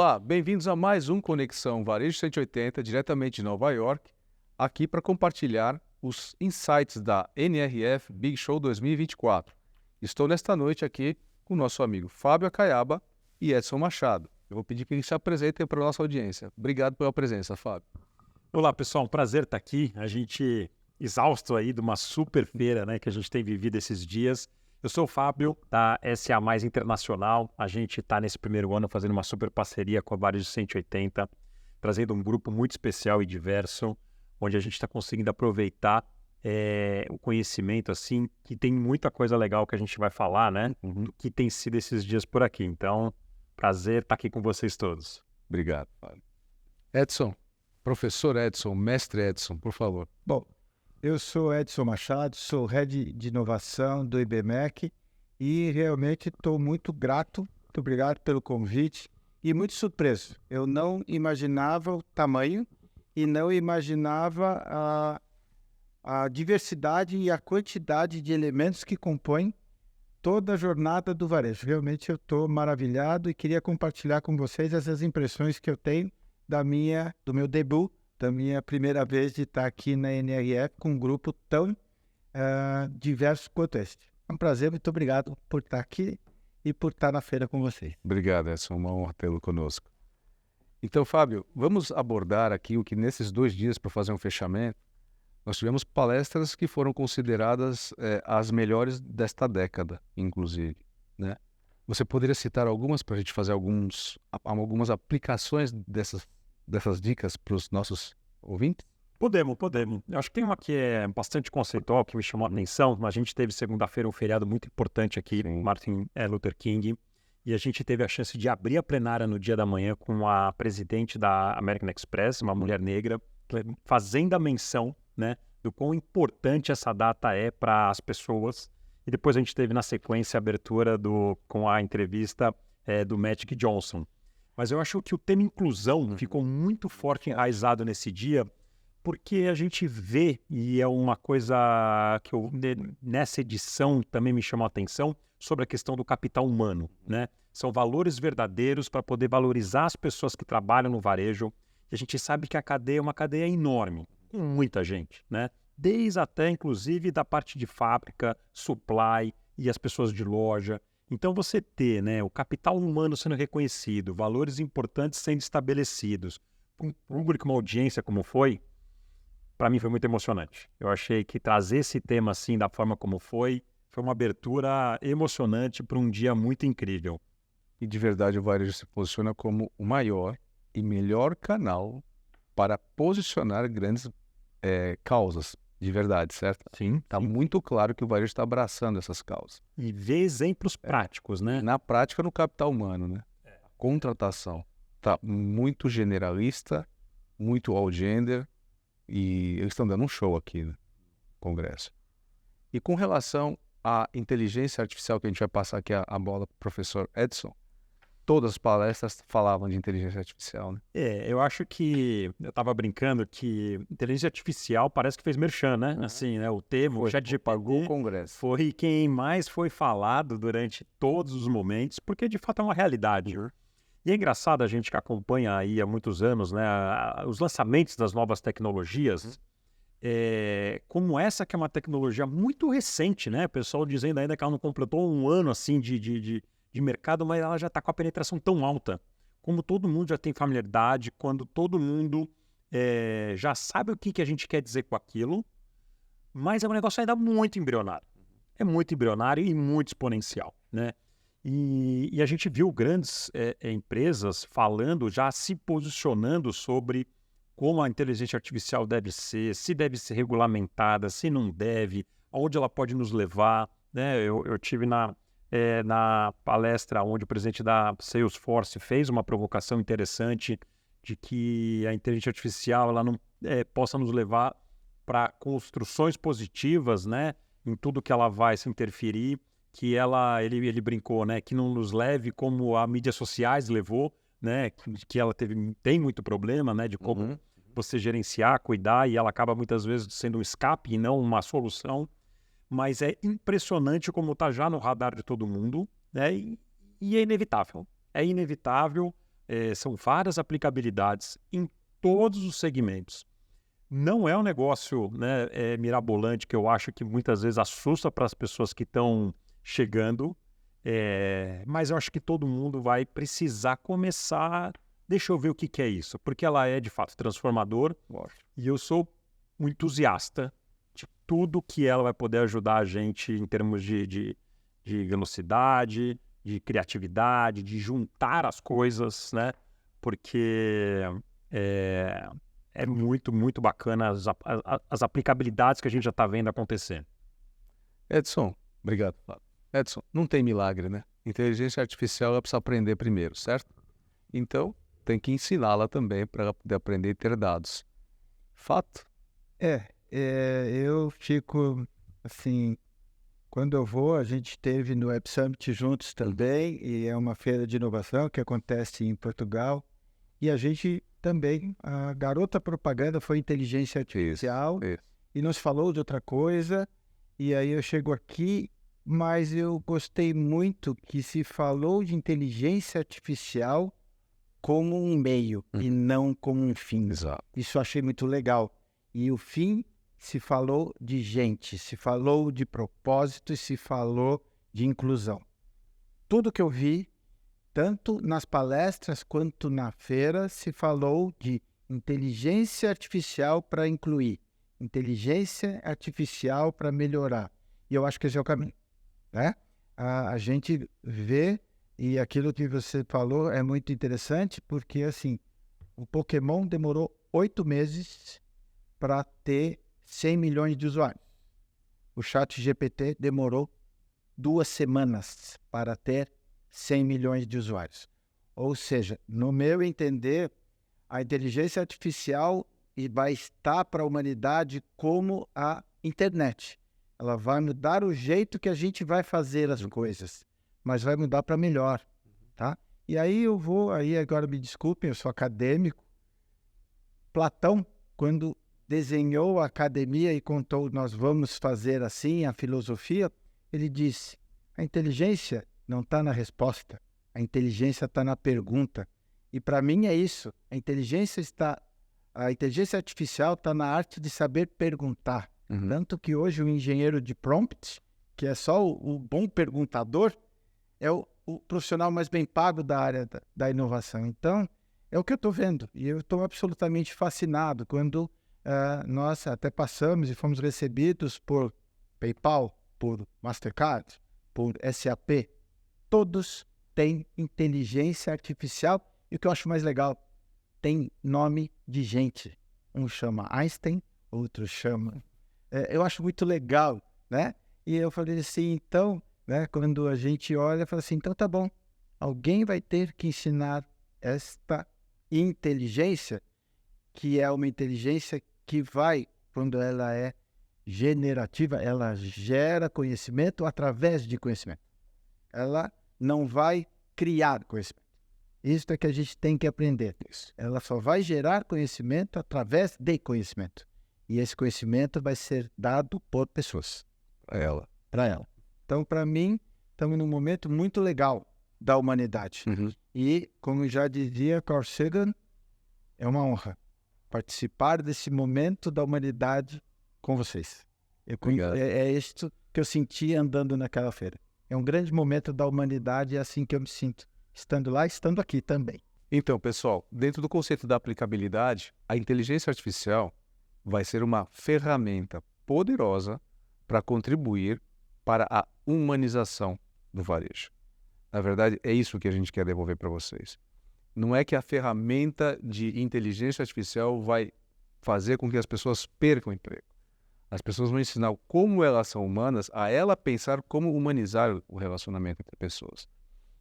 Olá, bem-vindos a mais um Conexão Varejo 180, diretamente de Nova York, aqui para compartilhar os insights da NRF Big Show 2024. Estou nesta noite aqui com o nosso amigo Fábio Acaiaba e Edson Machado. Eu vou pedir que eles se apresentem para a nossa audiência. Obrigado pela presença, Fábio. Olá, pessoal, um prazer estar aqui. A gente exausto aí de uma super feira, né, que a gente tem vivido esses dias. Eu sou o Fábio, da SA Mais Internacional. A gente está nesse primeiro ano fazendo uma super parceria com a Varejo 180, trazendo um grupo muito especial e diverso, onde a gente está conseguindo aproveitar o conhecimento, assim, que tem muita coisa legal que a gente vai falar, né, do que tem sido esses dias por aqui. Então, prazer estar aqui com vocês todos. Obrigado, Fábio. Edson, professor Edson, mestre Edson, por favor. Bom, eu sou Edson Machado, sou Head de Inovação do IBMEC e realmente estou muito grato, muito obrigado pelo convite e muito surpreso. Eu não imaginava o tamanho e não imaginava a diversidade e a quantidade de elementos que compõem toda a jornada do varejo. Realmente eu estou maravilhado e queria compartilhar com vocês essas impressões que eu tenho do meu debut, da minha primeira vez de estar aqui na NRF com um grupo tão diverso quanto este. É um prazer, muito obrigado por estar aqui e por estar na feira com vocês. Obrigado, Edson, uma honra tê-lo conosco. Então, Fábio, vamos abordar aqui o que nesses 2 dias, para fazer um fechamento, nós tivemos palestras que foram consideradas as melhores desta década, inclusive, né? Você poderia citar algumas para a gente fazer algumas aplicações dessas dicas para os nossos ouvintes? Podemos. Eu acho que tem uma que é bastante conceitual, que me chamou a atenção. A gente teve segunda-feira um feriado muito importante aqui, Martin Luther King, e a gente teve a chance de abrir a plenária no dia da manhã com a presidente da American Express, uma mulher negra, fazendo a menção, né, do quão importante essa data é para as pessoas. E depois a gente teve na sequência a abertura com a entrevista do Magic Johnson. Mas eu acho que o tema inclusão ficou muito forte enraizado nesse dia, porque a gente vê, e é uma coisa que nessa edição também me chamou a atenção, sobre a questão do capital humano, né? São valores verdadeiros para poder valorizar as pessoas que trabalham no varejo. E a gente sabe que a cadeia é uma cadeia enorme, com muita gente, né? Desde até, inclusive, da parte de fábrica, supply e as pessoas de loja. Então, você ter, né, o capital humano sendo reconhecido, valores importantes sendo estabelecidos, para um público, uma audiência como foi, para mim foi muito emocionante. Eu achei que trazer esse tema assim, da forma como foi uma abertura emocionante para um dia muito incrível. E de verdade o varejo se posiciona como o maior e melhor canal para posicionar grandes causas, de verdade, certo? Sim. Está muito claro que o varejo está abraçando essas causas. E ver exemplos práticos, né? Na prática, no capital humano, né? A contratação está muito generalista, muito all gender, e eles estão dando um show aqui no Congresso. E com relação à inteligência artificial, que a gente vai passar aqui a bola para o professor Edson, todas as palestras falavam de inteligência artificial, né? Eu acho que eu estava brincando que inteligência artificial parece que fez merchan, né? Assim, né? O termo, o ChatGPT pagou o Congresso. Foi quem mais foi falado durante todos os momentos, porque de fato é uma realidade. E é engraçado a gente que acompanha aí há muitos anos, né, os lançamentos das novas tecnologias, como essa que é uma tecnologia muito recente, né? O pessoal dizendo ainda que ela não completou um ano assim de mercado, mas ela já está com a penetração tão alta. Como todo mundo já tem familiaridade, quando todo mundo já sabe o que a gente quer dizer com aquilo, mas é um negócio ainda muito embrionário. É muito embrionário e muito exponencial, né? E a gente viu grandes empresas falando, já se posicionando sobre como a inteligência artificial deve ser, se deve ser regulamentada, se não deve, aonde ela pode nos levar, né? Eu tive na palestra onde o presidente da Salesforce fez uma provocação interessante de que a inteligência artificial ela não possa nos levar para construções positivas, né? Em tudo que ela vai se interferir, que ele brincou, né, que não nos leve como a mídias sociais levou, né, que ela tem muito problema, né, de como você gerenciar, cuidar, e ela acaba muitas vezes sendo um escape e não uma solução, mas é impressionante como está já no radar de todo mundo, né, e é inevitável. são várias aplicabilidades em todos os segmentos. Não é um negócio, né, mirabolante que eu acho que muitas vezes assusta para as pessoas que estão chegando, mas eu acho que todo mundo vai precisar começar. Deixa eu ver o que é isso, porque ela é de fato transformador e eu sou um entusiasta de tudo que ela vai poder ajudar a gente em termos de velocidade, de criatividade, de juntar as coisas, né? Porque é muito, muito bacana as aplicabilidades que a gente já está vendo acontecer. Edson, obrigado, Flávio. Edson, não tem milagre, né? Inteligência artificial ela precisa aprender primeiro, certo? Então, tem que ensiná-la também para ela poder aprender e ter dados. Fato? Eu fico, assim, quando eu vou, a gente esteve no Web Summit juntos também, e é uma feira de inovação que acontece em Portugal, e a gente também, a garota propaganda foi inteligência artificial, Isso. e nos falou de outra coisa, e aí eu chego aqui, mas eu gostei muito que se falou de inteligência artificial como um meio e não como um fim. Exato. Isso eu achei muito legal. E o fim se falou de gente, se falou de propósito e se falou de inclusão. Tudo que eu vi, tanto nas palestras quanto na feira, se falou de inteligência artificial para incluir, inteligência artificial para melhorar. E eu acho que esse é o caminho, né? A gente vê, e aquilo que você falou é muito interessante, porque assim, o Pokémon demorou 8 meses para ter 100 milhões de usuários. O ChatGPT demorou 2 semanas para ter 100 milhões de usuários. Ou seja, no meu entender, a inteligência artificial vai estar para a humanidade como a internet. Ela vai mudar o jeito que a gente vai fazer as coisas, mas vai mudar para melhor, tá? E aí agora me desculpem, eu sou acadêmico. Platão, quando desenhou a academia e contou, nós vamos fazer assim, a filosofia, ele disse, a inteligência não está na resposta, a inteligência está na pergunta. E para mim é isso, a inteligência artificial está na arte de saber perguntar. Tanto que hoje o engenheiro de prompt, que é só o bom perguntador, é o profissional mais bem pago da área da inovação. Então, é o que eu estou vendo. E eu estou absolutamente fascinado quando nós até passamos e fomos recebidos por PayPal, por Mastercard, por SAP. Todos têm inteligência artificial. E o que eu acho mais legal, tem nome de gente. Um chama Einstein, outro chama... eu acho muito legal, né? E eu falei assim, então, né, quando a gente olha, fala assim, então tá bom, alguém vai ter que ensinar esta inteligência, que é uma inteligência que vai, quando ela é generativa, ela gera conhecimento através de conhecimento. Ela não vai criar conhecimento. Isso é que a gente tem que aprender. Ela só vai gerar conhecimento através de conhecimento. E esse conhecimento vai ser dado por pessoas. Para ela. Então, para mim, estamos num momento muito legal da humanidade. E, como já dizia Carl Sagan, é uma honra participar desse momento da humanidade com vocês. É isto que eu senti andando naquela feira. É um grande momento da humanidade, é assim que eu me sinto. Estando lá, estando aqui também. Então, pessoal, dentro do conceito da aplicabilidade, a inteligência artificial vai ser uma ferramenta poderosa para contribuir para a humanização do varejo. Na verdade, é isso que a gente quer devolver para vocês. Não é que a ferramenta de inteligência artificial vai fazer com que as pessoas percam o emprego. As pessoas vão ensinar como elas são humanas a ela pensar como humanizar o relacionamento entre pessoas.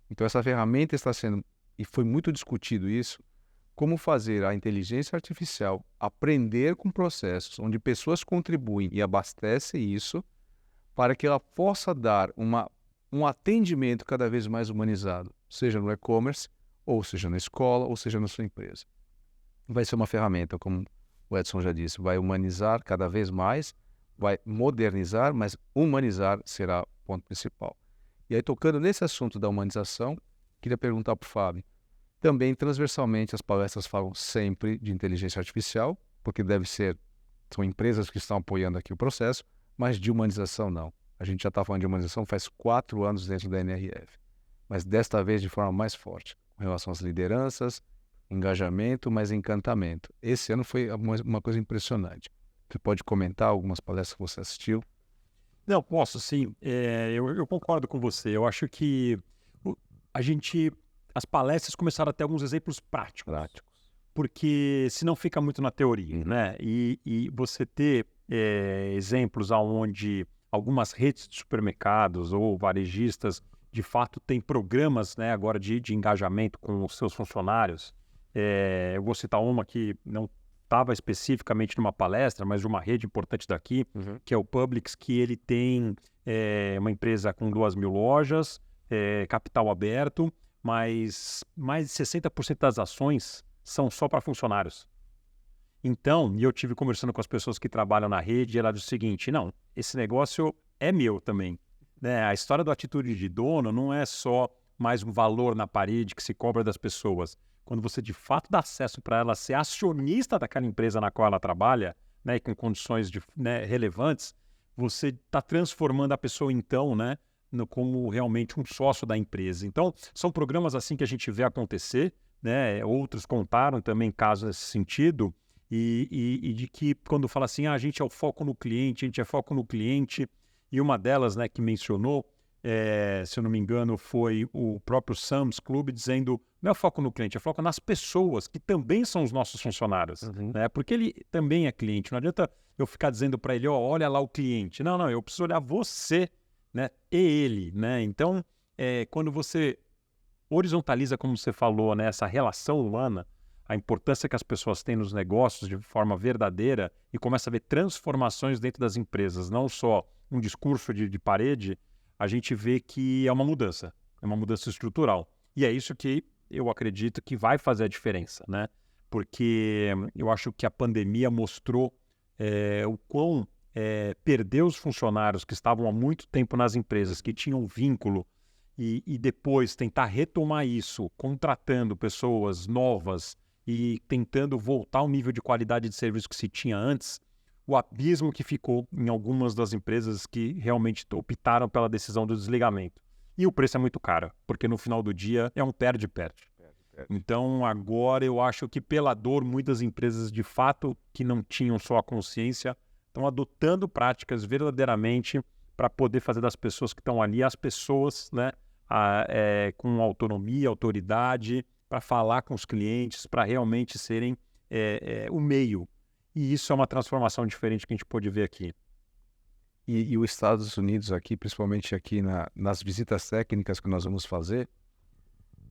Então, essa ferramenta está sendo, e foi muito discutido isso, como fazer a inteligência artificial aprender com processos onde pessoas contribuem e abastecem isso para que ela possa dar um atendimento cada vez mais humanizado, seja no e-commerce, ou seja na escola, ou seja na sua empresa. Vai ser uma ferramenta, como o Edson já disse, vai humanizar cada vez mais, vai modernizar, mas humanizar será o ponto principal. E aí, tocando nesse assunto da humanização, queria perguntar para o Fábio, Também, transversalmente, as palestras falam sempre de inteligência artificial, porque são empresas que estão apoiando aqui o processo, mas de humanização não. A gente já está falando de humanização faz 4 anos dentro da NRF, mas desta vez de forma mais forte, com relação às lideranças, engajamento, mas encantamento. Esse ano foi uma coisa impressionante. Você pode comentar algumas palestras que você assistiu? Não, posso sim. Eu concordo com você. Eu acho que as palestras começaram a ter alguns exemplos práticos. Porque senão fica muito na teoria, né? E você ter exemplos onde algumas redes de supermercados ou varejistas de fato têm programas, né, agora de engajamento com os seus funcionários. Eu vou citar uma que não estava especificamente numa palestra, mas de uma rede importante daqui, que é o Publix, que ele tem uma empresa com 2.000 lojas, capital aberto, mas mais de 60% das ações são só para funcionários. Então, eu tive conversando com as pessoas que trabalham na rede, e ela disse o seguinte: não, esse negócio é meu também, né? A história da atitude de dono não é só mais um valor na parede que se cobra das pessoas. Quando você de fato dá acesso para ela ser acionista daquela empresa na qual ela trabalha, né, com condições relevantes, você está transformando a pessoa então, né, como realmente um sócio da empresa. Então, são programas assim que a gente vê acontecer, né? Outros contaram também casos nesse sentido, e de que quando fala assim, a gente é o foco no cliente, a gente é foco no cliente, e uma delas, né, que mencionou, se eu não me engano, foi o próprio Sam's Club dizendo, não é foco no cliente, é foco nas pessoas, que também são os nossos funcionários, né? Porque ele também é cliente, não adianta eu ficar dizendo para ele, olha lá o cliente. Não, eu preciso olhar você, né, e ele, né? Então, quando você horizontaliza, como você falou, né, essa relação humana, a importância que as pessoas têm nos negócios de forma verdadeira e começa a ver transformações dentro das empresas, não só um discurso de parede, a gente vê que é uma mudança estrutural. E é isso que eu acredito que vai fazer a diferença, né? Porque eu acho que a pandemia mostrou o quão perder os funcionários que estavam há muito tempo nas empresas, que tinham vínculo, e depois tentar retomar isso, contratando pessoas novas e tentando voltar ao nível de qualidade de serviço que se tinha antes, o abismo que ficou em algumas das empresas que realmente optaram pela decisão do desligamento. E o preço é muito caro, porque no final do dia é um perde-perde. Então, agora eu acho que pela dor, muitas empresas de fato que não tinham só a consciência estão adotando práticas verdadeiramente para poder fazer das pessoas que estão ali as pessoas, né, com autonomia, autoridade, para falar com os clientes, para realmente serem o meio. E isso é uma transformação diferente que a gente pôde ver aqui. E os Estados Unidos aqui, principalmente aqui nas visitas técnicas que nós vamos fazer,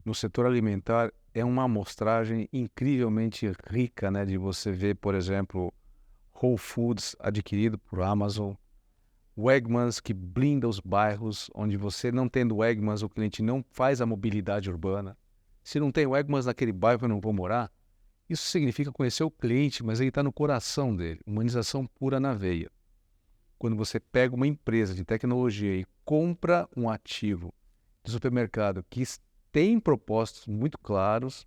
no setor alimentar, é uma amostragem incrivelmente rica, né, de você ver, por exemplo, Whole Foods adquirido por Amazon, Wegmans que blinda os bairros, onde você não tendo Wegmans, o cliente não faz a mobilidade urbana. Se não tem Wegmans naquele bairro, eu não vou morar. Isso significa conhecer o cliente, mas ele está no coração dele, humanização pura na veia. Quando você pega uma empresa de tecnologia e compra um ativo de supermercado que tem propósitos muito claros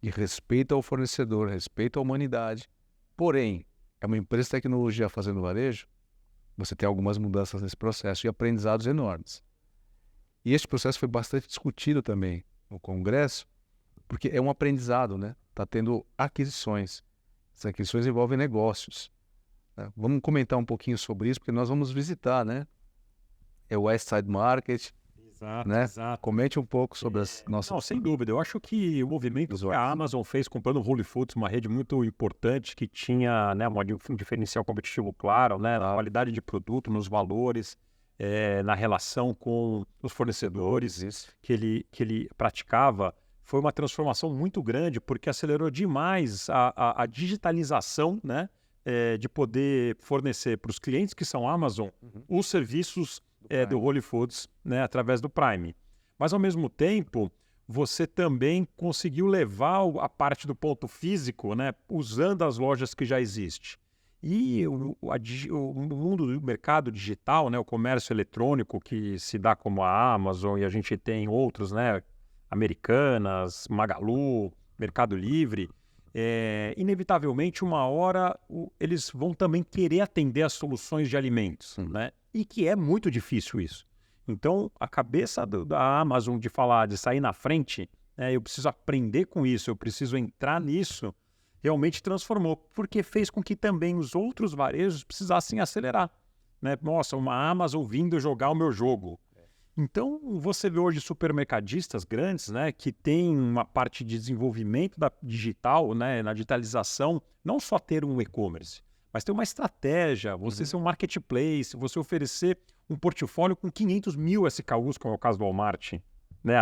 de respeito ao fornecedor, respeito à humanidade, porém, é uma empresa de tecnologia fazendo varejo, você tem algumas mudanças nesse processo e aprendizados enormes. E este processo foi bastante discutido também no Congresso, porque é um aprendizado, né? Está tendo aquisições. Essas aquisições envolvem negócios. Né? Vamos comentar um pouquinho sobre isso, porque nós vamos visitar, né? É o West Side Market. Exato, né? exato. Comente um pouco sobre as nossas... Não, sem dúvida. Eu acho que o movimento que a Amazon fez comprando o Whole Foods, uma rede muito importante que tinha, né, um diferencial competitivo claro, né, na qualidade de produto, nos valores, na relação com os fornecedores que ele praticava, foi uma transformação muito grande, porque acelerou demais a digitalização, né, de poder fornecer para os clientes que são Amazon os serviços do Whole Foods, né, através do Prime. Mas, ao mesmo tempo, você também conseguiu levar a parte do ponto físico, né, usando as lojas que já existem. E o mundo do mercado digital, né, o comércio eletrônico que se dá como a Amazon, e a gente tem outros, né, Americanas, Magalu, Mercado Livre, inevitavelmente, uma hora, eles vão também querer atender as soluções de alimentos, né? E que é muito difícil isso. Então, a cabeça da Amazon de falar, de sair na frente, eu preciso aprender com isso, eu preciso entrar nisso, realmente transformou, porque fez com que também os outros varejos precisassem acelerar, né? Nossa, uma Amazon vindo jogar o meu jogo. Então, você vê hoje supermercadistas grandes, né, que têm uma parte de desenvolvimento digital, né, na digitalização, não só ter um e-commerce, mas ter uma estratégia, você ser um marketplace, você oferecer um portfólio com 500 mil SKUs, como é o caso do Walmart, né,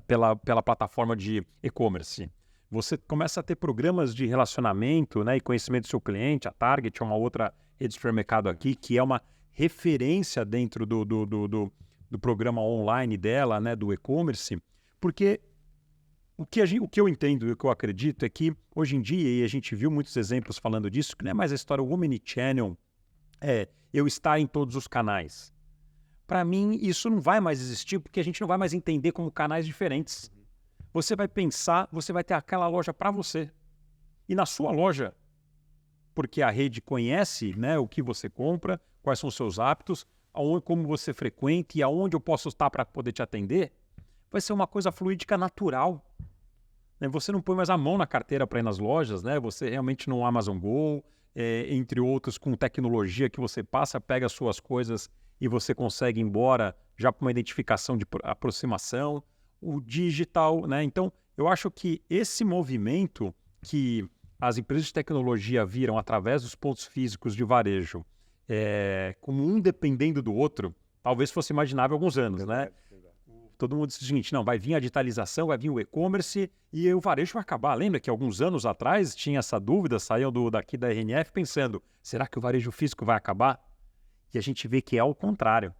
pela plataforma de e-commerce. Você começa a ter programas de relacionamento, né, e conhecimento do seu cliente. A Target é uma outra rede de supermercado aqui, que é uma referência dentro do programa online dela, né, do e-commerce, porque o que eu entendo e o que eu acredito é que hoje em dia, e a gente viu muitos exemplos falando disso, que não é mais a história do omnichannel, eu estar em todos os canais. Para mim, isso não vai mais existir, porque a gente não vai mais entender como canais diferentes. Você vai pensar, você vai ter aquela loja para você. E na sua loja, porque a rede conhece, né, o que você compra, quais são os seus hábitos, como você frequenta e aonde eu posso estar para poder te atender, vai ser uma coisa fluídica natural. Né? Você não põe mais a mão na carteira para ir nas lojas, né? Você realmente no Amazon Go, entre outros, com tecnologia que você passa, pega as suas coisas e você consegue ir embora já para uma identificação de aproximação, o digital, né? Então, eu acho que esse movimento que as empresas de tecnologia viram através dos pontos físicos de varejo, como um dependendo do outro, talvez fosse imaginável há alguns anos, né? Todo mundo disse o seguinte, não, vai vir a digitalização, vai vir o e-commerce e o varejo vai acabar. Lembra que alguns anos atrás tinha essa dúvida, saiam daqui da RNF pensando, será que o varejo físico vai acabar? E a gente vê que é ao contrário.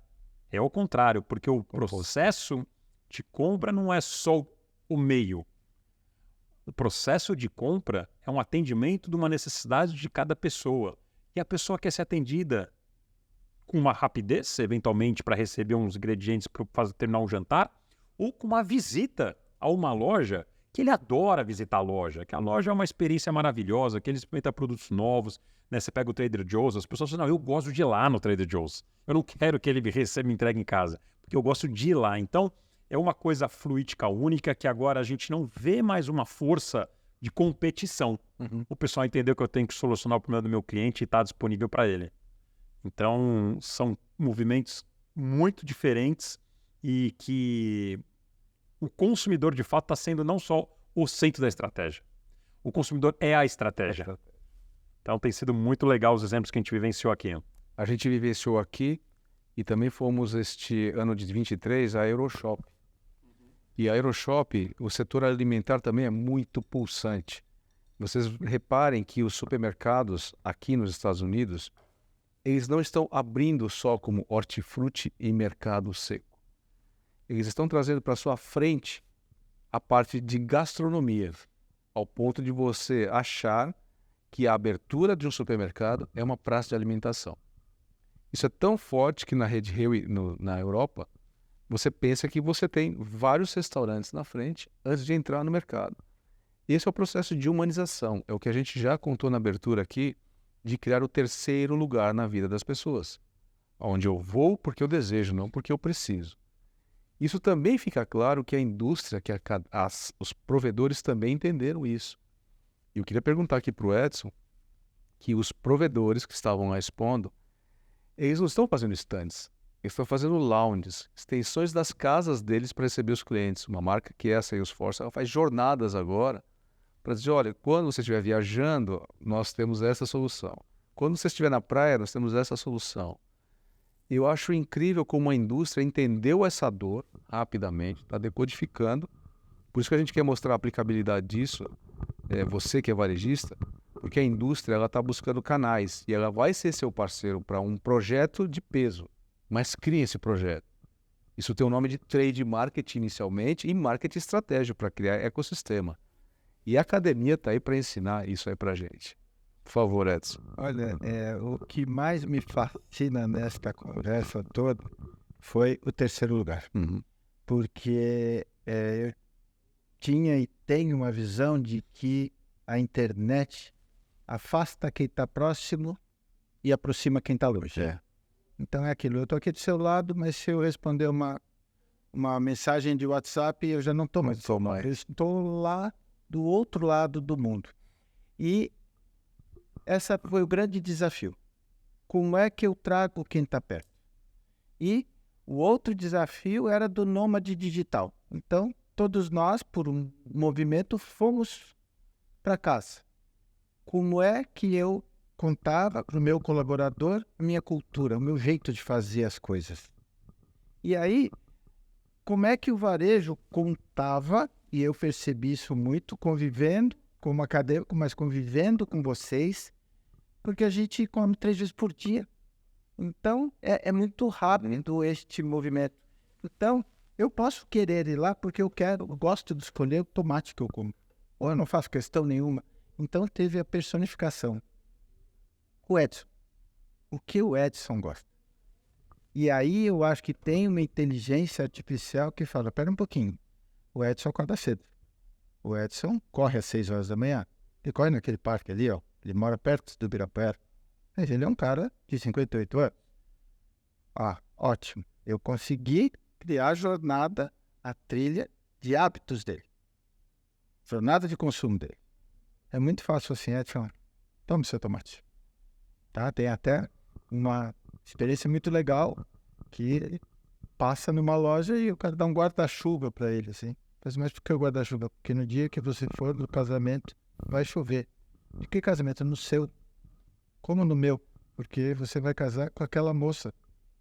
É ao contrário, porque o processo de compra não é só o meio. O processo de compra é um atendimento de uma necessidade de cada pessoa. E a pessoa quer ser atendida com uma rapidez, eventualmente, para receber uns ingredientes para terminar um jantar, ou com uma visita a uma loja, que ele adora visitar a loja, que a loja é uma experiência maravilhosa, que ele experimenta produtos novos, né? Você pega o Trader Joe's, as pessoas dizem, não, eu gosto de ir lá no Trader Joe's, eu não quero que ele me entregue em casa, porque eu gosto de ir lá. Então, é uma coisa fluídica única que agora a gente não vê mais uma força de competição. O pessoal entendeu que eu tenho que solucionar o problema do meu cliente e está disponível para ele. Então, são movimentos muito diferentes e que o consumidor, de fato, está sendo não só o centro da estratégia. O consumidor é a estratégia. Então, tem sido muito legal os exemplos que a gente vivenciou aqui. A gente vivenciou aqui e também fomos este ano de 23 a Euroshop. E a Euroshop, o setor alimentar também é muito pulsante. Vocês reparem que os supermercados aqui nos Estados Unidos, eles não estão abrindo só como hortifruti e mercado seco. Eles estão trazendo para sua frente a parte de gastronomia, ao ponto de você achar que a abertura de um supermercado é uma praça de alimentação. Isso é tão forte que na rede Hewey, na Europa, você pensa que você tem vários restaurantes na frente antes de entrar no mercado. Esse é o processo de humanização, é o que a gente já contou na abertura aqui, de criar o terceiro lugar na vida das pessoas, onde eu vou porque eu desejo, não porque eu preciso. Isso também fica claro que a indústria, que os provedores também entenderam isso. E eu queria perguntar aqui para o Edson, que os provedores que estavam lá expondo, eles não estão fazendo stands, eles estão fazendo lounges, extensões das casas deles para receber os clientes. Uma marca que é a Salesforce, ela faz jornadas agora para dizer, olha, quando você estiver viajando, nós temos essa solução. Quando você estiver na praia, nós temos essa solução. Eu acho incrível como a indústria entendeu essa dor rapidamente, está decodificando. Por isso que a gente quer mostrar a aplicabilidade disso, você que é varejista, porque a indústria está buscando canais e ela vai ser seu parceiro para um projeto de peso, mas crie esse projeto. Isso tem o nome de trade marketing inicialmente e marketing estratégico para criar ecossistema. E a academia está aí para ensinar isso aí para a gente. Por favor, Edson. Olha, o que mais me fascina nesta conversa toda foi o terceiro lugar. Porque tinha e tenho uma visão de que a internet afasta quem está próximo e aproxima quem está longe. Então é aquilo, eu estou aqui do seu lado, mas se eu responder uma mensagem de WhatsApp, eu já não estou mais do seu lado. Eu estou lá do outro lado do mundo. E esse foi o grande desafio. Como é que eu trago quem está perto? E o outro desafio era do nômade digital. Então, todos nós, por um movimento, fomos para casa. Como é que eu contava para o meu colaborador a minha cultura, o meu jeito de fazer as coisas? E aí, como é que o varejo contava, e eu percebi isso muito, convivendo como acadêmico, mas convivendo com vocês, porque a gente come 3 vezes por dia. Então, é muito rápido este movimento. Então, eu posso querer ir lá porque eu gosto de escolher o tomate que eu como. Ou eu não faço questão nenhuma. Então, teve a personificação. O Edson. O que o Edson gosta? E aí, eu acho que tem uma inteligência artificial que fala, espera um pouquinho, o Edson acorda cedo. O Edson corre às 6 horas da manhã. Ele corre naquele parque ali, ó. Ele mora perto do Ibirapuera. Mas ele é um cara de 58 anos. Ah, ótimo. Eu consegui criar a jornada, a trilha de hábitos dele. Jornada de consumo dele. É muito fácil assim, Edson. Tome seu tomate. Tá? Tem até uma experiência muito legal que ele passa numa loja e o cara dá um guarda-chuva para ele, assim. Mas por que o guarda-chuva? Porque no dia que você for no casamento, vai chover. E que casamento? No seu. Como no meu? Porque você vai casar com aquela moça.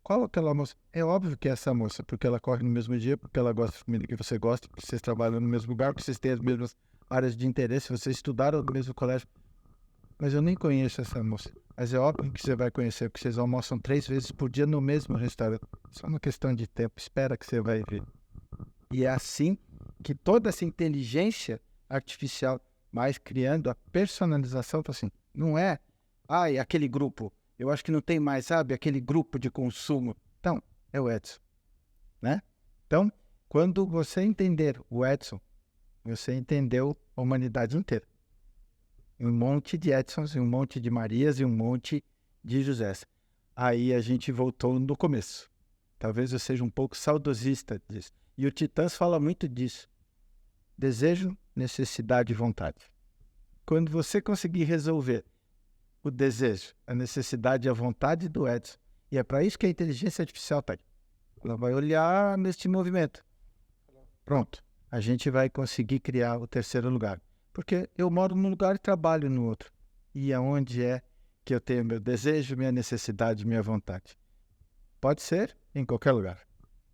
Qual aquela moça? É óbvio que é essa moça, porque ela corre no mesmo dia, porque ela gosta de comida que você gosta, porque vocês trabalham no mesmo lugar, porque vocês têm as mesmas áreas de interesse, vocês estudaram no mesmo colégio. Mas eu nem conheço essa moça. Mas é óbvio que você vai conhecer, porque vocês almoçam 3 vezes por dia no mesmo restaurante. Só uma questão de tempo. Espera que você vai ver. E é assim que toda essa inteligência artificial, mais criando a personalização, assim, não é, aquele grupo, eu acho que não tem mais, sabe, aquele grupo de consumo. Então, é o Edson, né? Então, quando você entender o Edson, você entendeu a humanidade inteira. Um monte de Edsons, um monte de Marias e um monte de Josés. Aí a gente voltou no começo. Talvez eu seja um pouco saudosista disso. E o Titãs fala muito disso. Desejo, necessidade e vontade. Quando você conseguir resolver o desejo, a necessidade e a vontade do Edson, e é para isso que a inteligência artificial está aí. Ela vai olhar neste movimento. Pronto. A gente vai conseguir criar o terceiro lugar. Porque eu moro num lugar e trabalho no outro. E aonde é que eu tenho meu desejo, minha necessidade, minha vontade? Pode ser em qualquer lugar.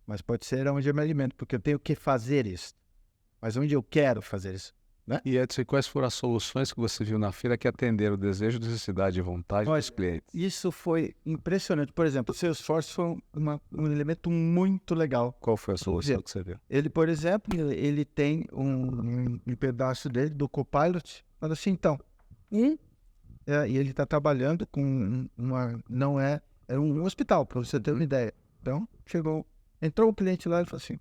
Mas pode ser onde eu me alimento, porque eu tenho que fazer isso. Mas onde eu quero fazer isso, né? E Edson, quais foram as soluções que você viu na feira que atenderam o desejo, necessidade e vontade dos clientes? Isso foi impressionante. Por exemplo, o Salesforce foi um elemento muito legal. Qual foi a solução que você viu? Ele, por exemplo, ele tem um pedaço dele, do Copilot, fala assim, então, e ele está trabalhando com era um hospital, para você ter uma ideia. Então, entrou o cliente lá e falou assim,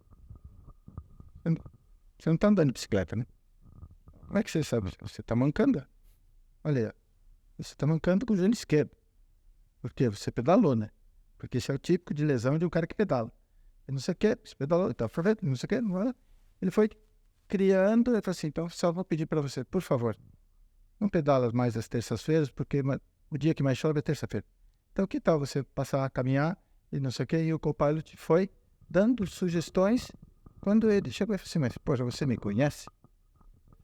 você não está andando de bicicleta, né? Como é que você sabe? Você está mancando. Olha, você está mancando com o joelho esquerdo. Por quê? Você pedalou, né? Porque esse é o típico de lesão de um cara que pedala. E não sei o que, você pedalou, então, não sei o que. Ele foi criando, ele falou assim, então só vou pedir para você, por favor, não pedala mais às terças-feiras, porque o dia que mais chove é terça-feira. Então, que tal você passar a caminhar e não sei o que, e o Copilot foi dando sugestões. Quando ele chegou e falou assim, mas, poxa, você me conhece?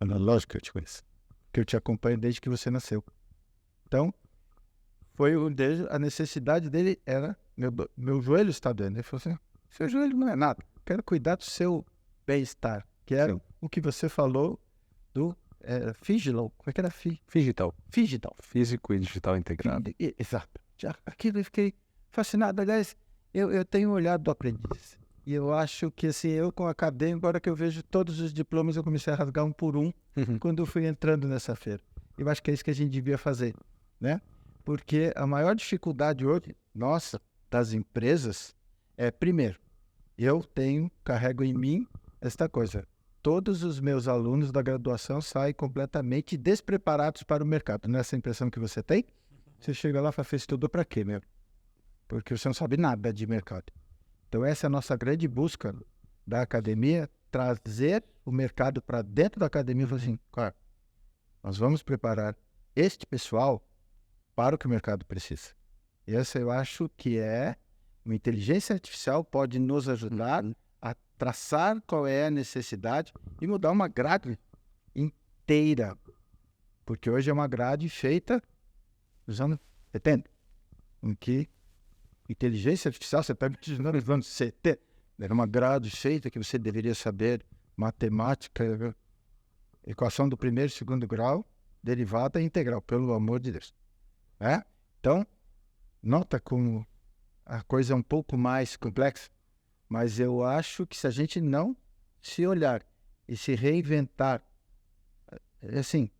Eu falei, lógico que eu te conheço, porque eu te acompanho desde que você nasceu. Então, foi a necessidade dele era, meu joelho está doendo. Ele falou assim, seu joelho não é nada, quero cuidar do seu bem-estar, que era o que você falou do Figital. Como é que era? Digital. Figital. Físico e digital integrado. Exato. Aquilo eu fiquei fascinado. Aliás, eu tenho olhado do aprendiz. E eu acho que, assim, eu com a acadêmico, agora que eu vejo todos os diplomas, eu comecei a rasgar um por um quando eu fui entrando nessa feira. Eu acho que é isso que a gente devia fazer, né? Porque a maior dificuldade hoje, nossa, das empresas, primeiro, eu carrego em mim esta coisa. todos os meus alunos da graduação saem completamente despreparados para o mercado. Não é essa a impressão que você tem? Você chega lá e fala, você estudou para quê, meu? Porque você não sabe nada de mercado. Então essa é a nossa grande busca da academia, trazer o mercado para dentro da academia e falar assim, cara, nós vamos preparar este pessoal para o que o mercado precisa. E essa eu acho que uma inteligência artificial pode nos ajudar a traçar qual é a necessidade e mudar uma grade inteira. Porque hoje é uma grade feita nos anos 70, em que inteligência artificial, você pega nos anos 70, era uma grade feita que você deveria saber matemática, equação do primeiro e segundo grau, derivada e integral, pelo amor de Deus. Então, nota como a coisa é um pouco mais complexa, mas eu acho que se a gente não se olhar e se reinventar, assim,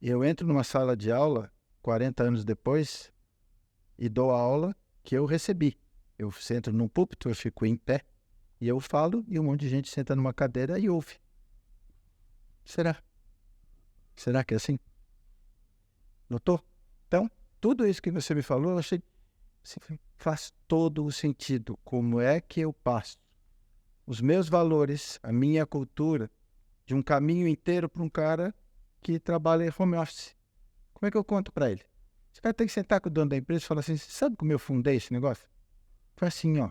eu entro numa sala de aula 40 anos depois e dou a aula que eu recebi. Eu sento num púlpito, eu fico em pé e eu falo e um monte de gente senta numa cadeira e ouve. Será? Será que é assim? Notou? Então, tudo isso que você me falou, eu achei assim, faz todo o sentido. Como é que eu passo os meus valores, a minha cultura, de um caminho inteiro para um cara que trabalha em home office? Como é que eu conto para ele? Esse cara tem que sentar com o dono da empresa e falar assim, sabe como eu fundei esse negócio? Foi assim, ó.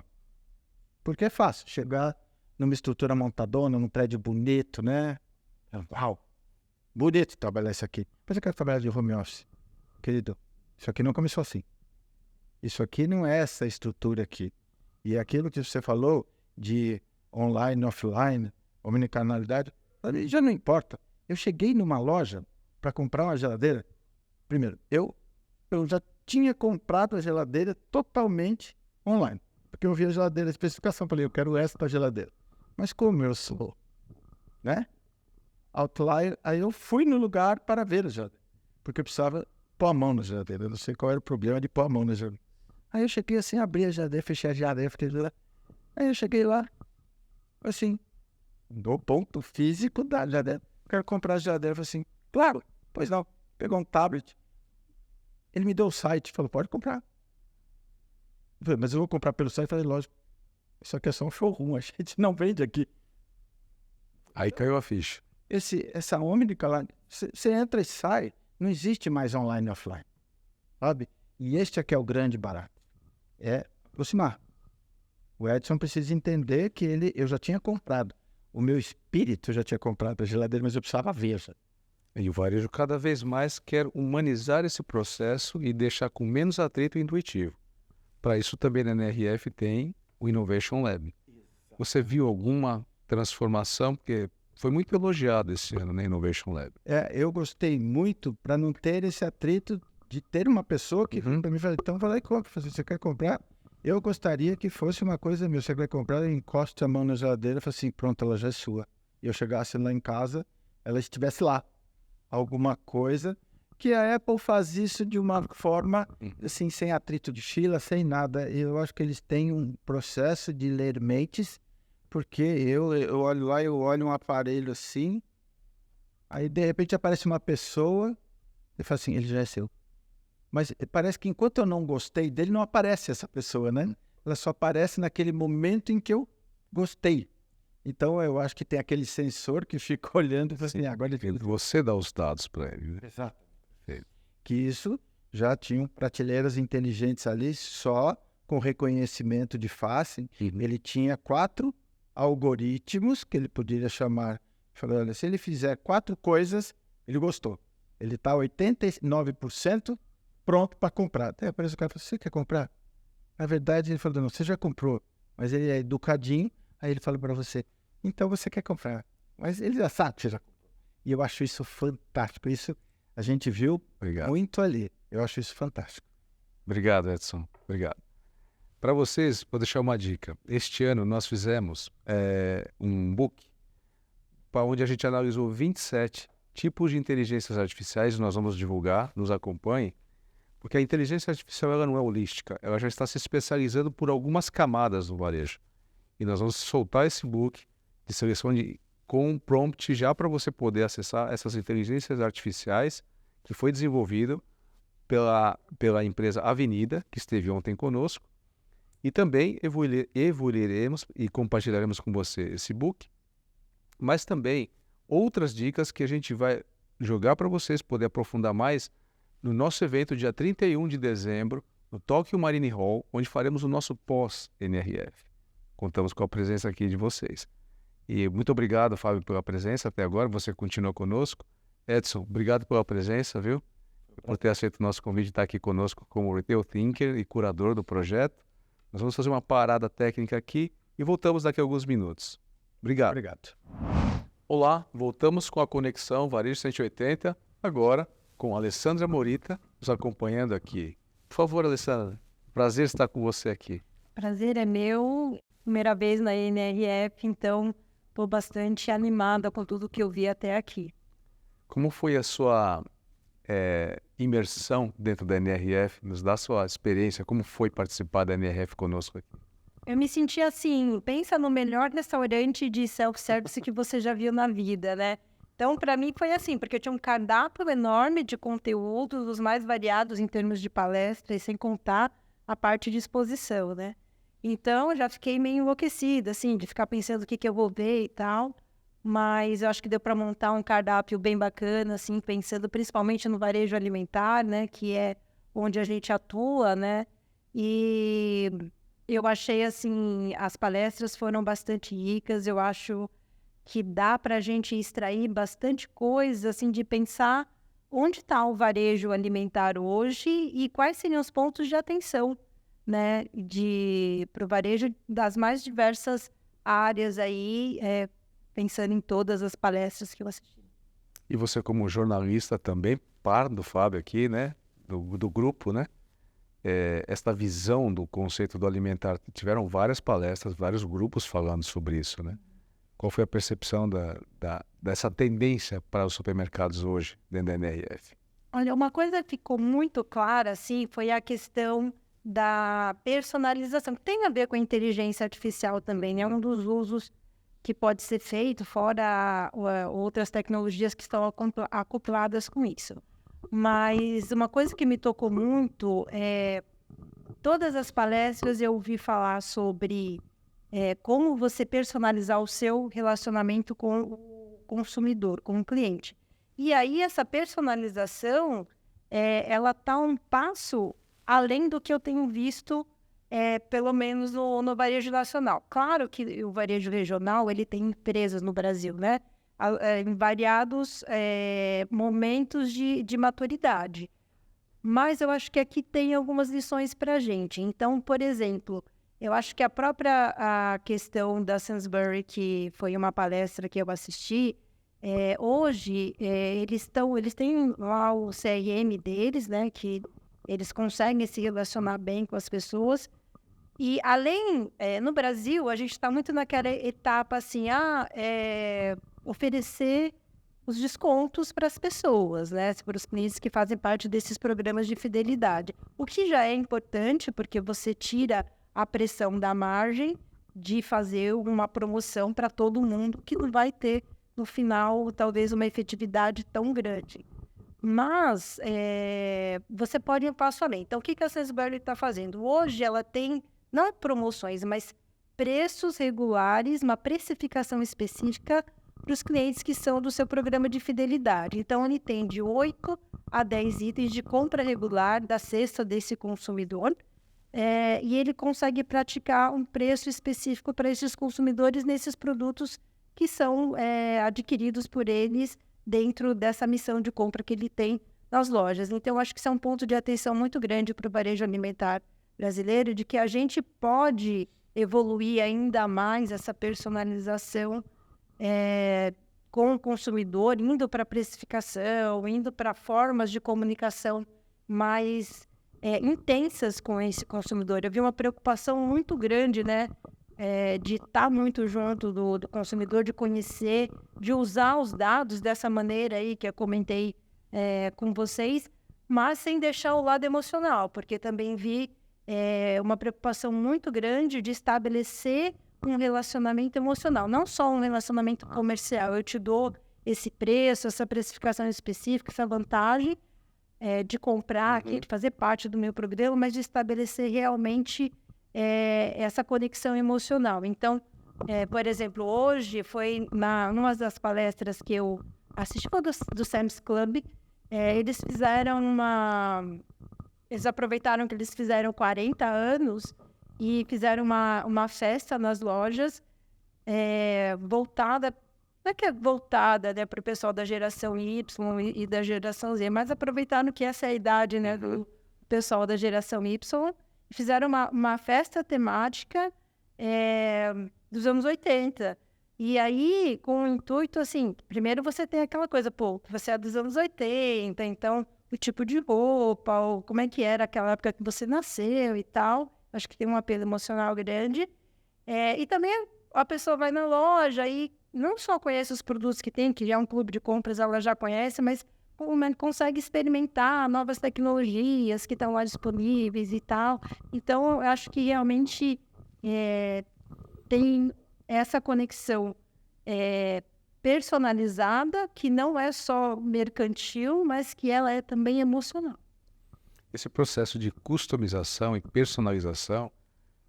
Porque é fácil chegar numa estrutura montadona, num prédio bonito, né? Uau! Bonito trabalhar isso aqui. Mas eu quero trabalhar de home office. Querido, isso aqui não começou assim. Isso aqui não é essa estrutura aqui. E aquilo que você falou de online, offline, omnicanalidade, já não importa. Eu cheguei numa loja para comprar uma geladeira. Primeiro, eu já tinha comprado a geladeira totalmente online. Porque eu vi a geladeira, a especificação, falei, eu quero essa geladeira. Mas como eu sou, né? Outlier, aí eu fui no lugar para ver a geladeira. Porque eu precisava pôr a mão na geladeira. Eu não sei qual era o problema de pôr a mão na geladeira. Aí eu cheguei assim, abri a geladeira, fechei a geladeira, fiquei lá. Aí eu cheguei lá, assim, no ponto físico da geladeira. Quero comprar a geladeira. Eu falei assim, claro, pois não. Pegou um tablet. Ele me deu o site, falou, pode comprar. Eu falei, mas eu vou comprar pelo site. Eu falei, lógico, isso aqui é só um showroom, a gente não vende aqui. Aí caiu a ficha. Essa omnicanalidade, você entra e sai, não existe mais online e offline, sabe? E este aqui é o grande barato, é aproximar. O Edson precisa entender que eu já tinha comprado, o meu espírito já tinha comprado a geladeira, mas eu precisava ver. Sabe? E o varejo cada vez mais quer humanizar esse processo e deixar com menos atrito e intuitivo. Para isso também na NRF tem o Innovation Lab. Você viu alguma transformação? Porque foi muito elogiado esse ano na Innovation Lab. Eu gostei muito para não ter esse atrito de ter uma pessoa que para mim falou, então vai lá e compra. Você quer comprar? Eu gostaria que fosse uma coisa minha. Você quer comprar, encosta a mão na geladeira e fala assim, pronto, ela já é sua. E eu chegasse lá em casa, ela estivesse lá. Alguma coisa que a Apple faz isso de uma forma, assim, sem atrito de fila, sem nada. Eu acho que eles têm um processo de ler mentes, porque eu olho lá, eu olho um aparelho assim, aí de repente aparece uma pessoa e fala assim, ele já é seu. Mas parece que enquanto eu não gostei dele, não aparece essa pessoa, né? Ela só aparece naquele momento em que eu gostei. Então eu acho que tem aquele sensor que fica olhando e fala assim, agora ele... Você dá os dados para ele, né? Exato. Que isso já tinham prateleiras inteligentes ali só com reconhecimento de face. Ele tinha 4 algoritmos que ele poderia chamar. Falou, olha, se ele fizer 4 coisas, ele gostou. Ele está 89% pronto para comprar. Até aparece o cara e fala, você quer comprar? Na verdade, ele falou, não, você já comprou. Mas ele é educadinho, aí ele fala para você, então você quer comprar. Mas ele já sabe que você já comprou. E eu acho isso fantástico. Isso a gente viu muito ali. Eu acho isso fantástico. Obrigado, Edson. Obrigado. Para vocês, vou deixar uma dica. Este ano nós fizemos um book para onde a gente analisou 27 tipos de inteligências artificiais. Nós vamos divulgar, nos acompanhem, porque a inteligência artificial ela não é holística, ela já está se especializando por algumas camadas no varejo. E nós vamos soltar esse book de seleção com prompt já para você poder acessar essas inteligências artificiais que foi desenvolvido pela empresa Avenida, que esteve ontem conosco. E também evoluiremos e compartilharemos com você esse book, mas também outras dicas que a gente vai jogar para vocês poder aprofundar mais no nosso evento dia 31 de dezembro, no Tokyo Marine Hall, onde faremos o nosso pós-NRF. Contamos com a presença aqui de vocês. E muito obrigado, Fábio, pela presença até agora. Você continua conosco. Edson, obrigado pela presença, viu? Por ter aceito o nosso convite de estar aqui conosco como Retail Thinker e curador do projeto. Nós vamos fazer uma parada técnica aqui e voltamos daqui a alguns minutos. Obrigado. Obrigado. Olá, voltamos com a Conexão Varejo 180, agora com a Alessandra Morita, nos acompanhando aqui. Por favor, Alessandra, prazer estar com você aqui. Prazer é meu, primeira vez na NRF, então estou bastante animada com tudo que eu vi até aqui. Como foi a sua imersão dentro da NRF? Nos dá a sua experiência, como foi participar da NRF conosco aqui? Eu me senti assim, pensa no melhor restaurante de self-service que você já viu na vida, né? Então, para mim foi assim, porque eu tinha um cardápio enorme de conteúdos, os mais variados em termos de palestras, sem contar a parte de exposição, né? Então, eu já fiquei meio enlouquecida, assim, de ficar pensando o que eu vou ver e tal. Mas eu acho que deu para montar um cardápio bem bacana, assim, pensando principalmente no varejo alimentar, né? Que é onde a gente atua, né? E eu achei, assim, as palestras foram bastante ricas. Eu acho que dá para a gente extrair bastante coisa, assim, de pensar onde está o varejo alimentar hoje e quais seriam os pontos de atenção, né, para o varejo das mais diversas áreas aí, pensando em todas as palestras que eu assisti. E você como jornalista também, par do Fábio aqui, né, do grupo, né, esta visão do conceito do alimentar, tiveram várias palestras, vários grupos falando sobre isso, né? Qual foi a percepção dessa tendência para os supermercados hoje, dentro da NRF? Olha, uma coisa que ficou muito clara, assim, foi a questão da personalização, que tem a ver com a inteligência artificial também, né? Um dos usos que pode ser feito, fora outras tecnologias que estão acopladas com isso. Mas uma coisa que me tocou muito é todas as palestras eu ouvi falar sobre como você personalizar o seu relacionamento com o consumidor, com o cliente. E aí essa personalização, ela está um passo além do que eu tenho visto, pelo menos no varejo nacional. Claro que o varejo regional ele tem empresas no Brasil, né? Em variados momentos de maturidade. Mas eu acho que aqui tem algumas lições para a gente. Então, por exemplo, eu acho que a questão da Sainsbury, que foi uma palestra que eu assisti, hoje eles têm lá o CRM deles, né, que eles conseguem se relacionar bem com as pessoas. E além, no Brasil, a gente está muito naquela etapa assim, oferecer os descontos para as pessoas, né, para os clientes que fazem parte desses programas de fidelidade. O que já é importante, porque você tira a pressão da margem de fazer uma promoção para todo mundo, que não vai ter, no final, talvez uma efetividade tão grande. Mas você pode ir um passo além. Então, o que a Sainsbury está fazendo? Hoje ela tem, não promoções, mas preços regulares, uma precificação específica para os clientes que são do seu programa de fidelidade. Então, ele tem de 8 a 10 itens de compra regular da cesta desse consumidor, e ele consegue praticar um preço específico para esses consumidores nesses produtos que são adquiridos por eles dentro dessa missão de compra que ele tem nas lojas. Então, acho que isso é um ponto de atenção muito grande para o varejo alimentar brasileiro, de que a gente pode evoluir ainda mais essa personalização com o consumidor, indo para a precificação, indo para formas de comunicação mais intensas com esse consumidor. Eu vi uma preocupação muito grande, né, de estar muito junto do consumidor, de conhecer, de usar os dados dessa maneira aí que eu comentei com vocês, mas sem deixar o lado emocional, porque também vi uma preocupação muito grande de estabelecer um relacionamento emocional, não só um relacionamento comercial. Eu te dou esse preço, essa precificação específica, essa vantagem de comprar aqui, de fazer parte do meu programa, mas de estabelecer realmente essa conexão emocional. Então, por exemplo, hoje foi numa das palestras que eu assisti, foi do Sam's Club, eles aproveitaram que eles fizeram 40 anos e fizeram uma festa nas lojas voltada, não é que é voltada, né, para o pessoal da geração Y e da geração Z, mas aproveitaram que essa é a idade, né, do pessoal da geração Y, e fizeram uma festa temática dos anos 80. E aí, com o intuito, assim, primeiro você tem aquela coisa, você é dos anos 80, então o tipo de roupa, ou como é que era aquela época que você nasceu e tal. Acho que tem um apelo emocional grande. E também a pessoa vai na loja e não só conhece os produtos que tem, que já é um clube de compras, ela já conhece, mas consegue experimentar novas tecnologias que estão lá disponíveis e tal. Então, eu acho que realmente tem essa conexão personalizada, que não é só mercantil, mas que ela é também emocional. Esse processo de customização e personalização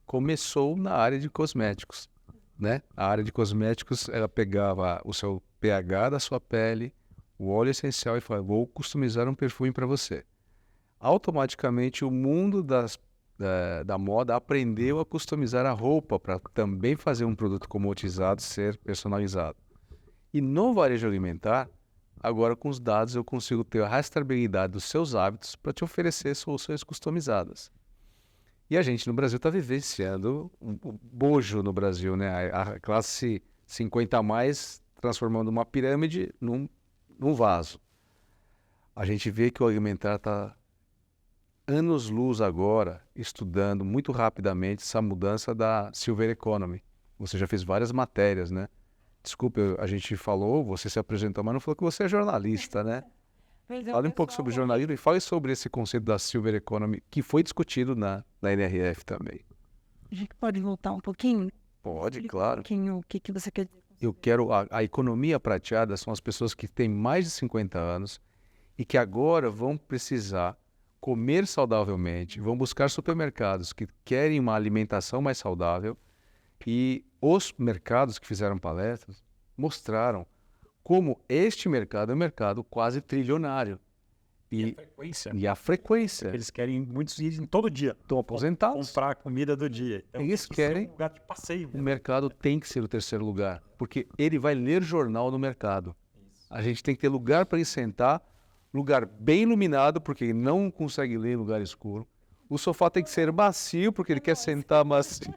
começou na área de cosméticos, né? A área de cosméticos, ela pegava o seu pH da sua pele, o óleo essencial e falava, vou customizar um perfume para você. Automaticamente, o mundo da moda aprendeu a customizar a roupa para também fazer um produto comoditizado ser personalizado. E no varejo alimentar, agora com os dados eu consigo ter a rastreabilidade dos seus hábitos para te oferecer soluções customizadas. E a gente no Brasil está vivenciando o bojo no Brasil, né? A classe 50 a mais transformando uma pirâmide num vaso. A gente vê que o alimentar está anos-luz agora estudando muito rapidamente essa mudança da Silver Economy. Você já fez várias matérias, né? Desculpe, a gente falou, você se apresentou, mas não falou que você é jornalista, né? Fale um pouco sobre jornalismo e fale sobre esse conceito da Silver Economy, que foi discutido na NRF também. A gente pode voltar um pouquinho? Pode, claro. Um pouquinho o que você quer dizer? Eu quero... A economia prateada são as pessoas que têm mais de 50 anos e que agora vão precisar comer saudavelmente, vão buscar supermercados que querem uma alimentação mais saudável. E os mercados que fizeram palestras mostraram como este mercado é um mercado quase trilionário. E a frequência. Eles querem muitos irem todo dia. Estão aposentados. Comprar a comida do dia. Então, Eles querem. Um lugar de passeio. O mercado tem que ser o terceiro lugar, porque ele vai ler jornal no mercado. A gente tem que ter lugar para ele sentar, lugar bem iluminado, porque ele não consegue ler em lugar escuro. O sofá tem que ser macio, porque ele quer sentar macio.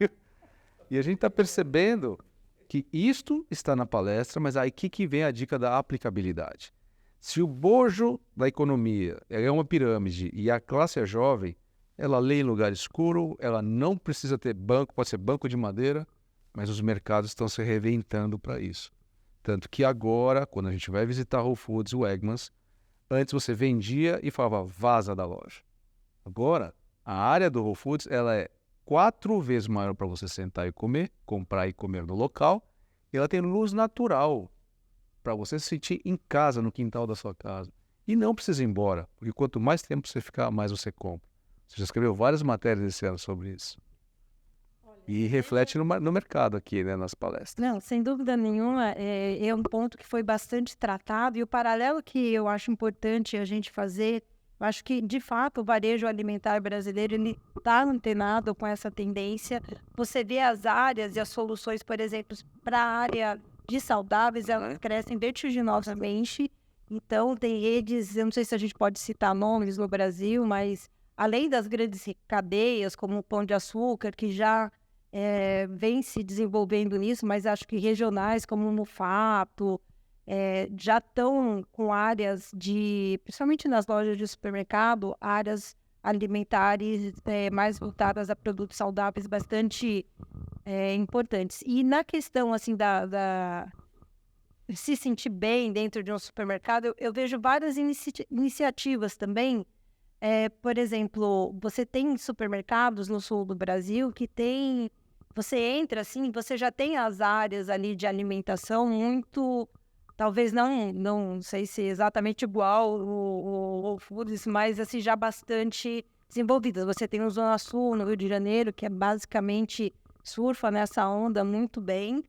E a gente está percebendo que isto está na palestra, mas aí que vem a dica da aplicabilidade. Se o bojo da economia é uma pirâmide e a classe é jovem, ela lê em lugar escuro, ela não precisa ter banco, pode ser banco de madeira, mas os mercados estão se reinventando para isso. Tanto que agora, quando a gente vai visitar Whole Foods, o Wegmans, antes você vendia e falava vaza da loja. Agora, a área do Whole Foods ela é 4 vezes maior para você sentar e comer, comprar e comer no local. E ela tem luz natural para você se sentir em casa, no quintal da sua casa. E não precisa ir embora, porque quanto mais tempo você ficar, mais você compra. Você já escreveu várias matérias esse ano sobre isso. E reflete no mercado aqui, né, nas palestras. Não, sem dúvida nenhuma, é um ponto que foi bastante tratado. E o paralelo que eu acho importante a gente fazer, eu acho que, de fato, o varejo alimentar brasileiro ele está antenado com essa tendência. Você vê as áreas e as soluções, por exemplo, para a área de saudáveis, elas crescem vertiginosamente. Então, tem redes, eu não sei se a gente pode citar nomes no Brasil, mas além das grandes cadeias, como o Pão de Açúcar, que já vem se desenvolvendo nisso, mas acho que regionais, como o Mufato, já estão com áreas principalmente nas lojas de supermercado, áreas alimentares mais voltadas a produtos saudáveis bastante importantes. E na questão assim da se sentir bem dentro de um supermercado, eu vejo várias iniciativas também. Por exemplo, você tem supermercados no sul do Brasil que tem você entra assim, você já tem as áreas ali de alimentação muito, talvez não sei se exatamente igual o Whole Foods, mas assim, já bastante desenvolvidas. Você tem o Zona Sul, no Rio de Janeiro, que é basicamente surfa nessa onda muito bem.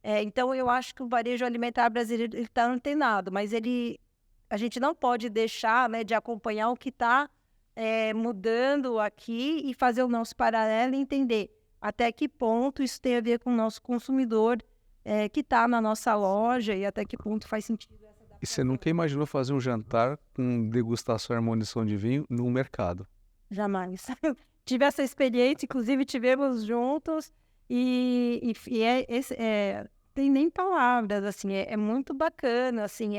Então, eu acho que o varejo alimentar brasileiro está antenado, mas a gente não pode deixar, né, de acompanhar o que está mudando aqui e fazer o nosso paralelo e entender até que ponto isso tem a ver com o nosso consumidor que está na nossa loja e até que ponto faz sentido essa adaptação. E você nunca imaginou fazer um jantar com degustação e harmonização de vinho no mercado? Jamais. Tive essa experiência, inclusive tivemos juntos tem nem palavras, assim, é muito bacana, assim,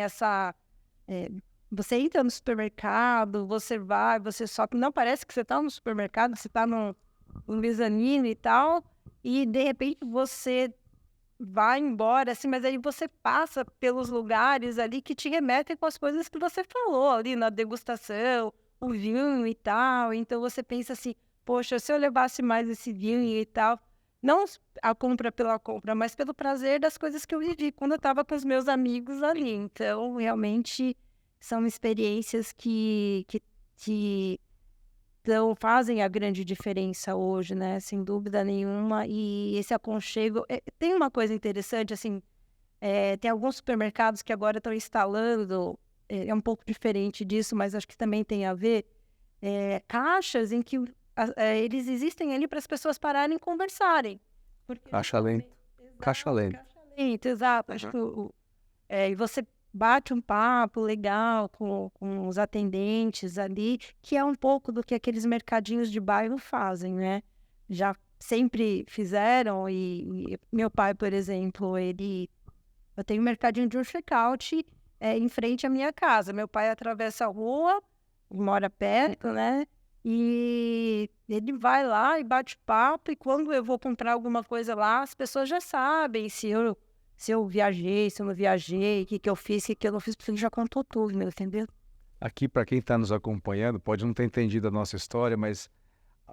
você entra no supermercado, você só não parece que você está no supermercado, você está no mezanino e tal, e de repente você vai embora, assim, mas aí você passa pelos lugares ali que te remetem com as coisas que você falou ali na degustação, o vinho e tal, então você pensa assim, poxa, se eu levasse mais esse vinho e tal, não a compra pela compra, mas pelo prazer das coisas que eu vivi quando eu estava com os meus amigos ali, então realmente são experiências que fazem a grande diferença hoje, né? Sem dúvida nenhuma. E esse aconchego... tem uma coisa interessante, assim, tem alguns supermercados que agora estão instalando, é um pouco diferente disso, mas acho que também tem a ver, caixas em que eles existem ali para as pessoas pararem e conversarem. Caixa lenta. Caixa lenta. Caixa lenta, exato. Acho que e você bate um papo legal com os atendentes ali, que é um pouco do que aqueles mercadinhos de bairro fazem, né? Já sempre fizeram, e meu pai, por exemplo, eu tenho um mercadinho de um check-out em frente à minha casa. Meu pai atravessa a rua, mora perto, né? E ele vai lá e bate papo, e quando eu vou comprar alguma coisa lá, as pessoas já sabem se eu viajei, se eu não viajei, o que eu fiz, o que eu não fiz, porque ele já contou tudo, entendeu? Aqui, para quem está nos acompanhando, pode não ter entendido a nossa história, mas